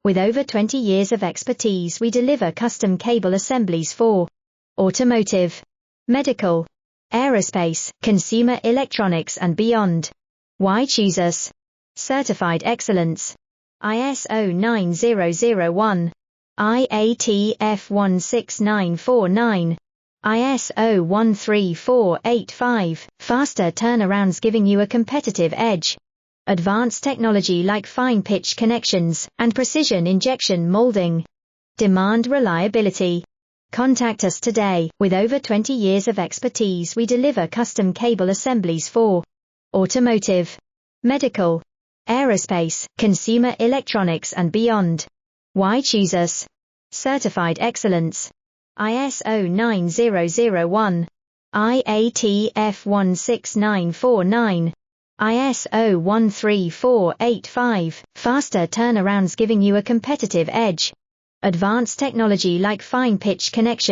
With over 20 years of expertise, we deliver custom cable assemblies for automotive, medical, aerospace, consumer electronics and beyond. Why choose us? Certified excellence. ISO 9001, IATF 16949, ISO 13485, faster turnarounds giving you a competitive edge. Advanced technology like fine pitch connections and precision injection molding. Demand reliability. Contact us today. With over 20 years of expertise, we deliver custom cable assemblies for automotive, medical, aerospace, consumer electronics and beyond. Why choose us? Certified excellence. ISO 9001, IATF 16949, ISO 13485, faster turnarounds giving you a competitive edge. Advanced technology like fine pitch connection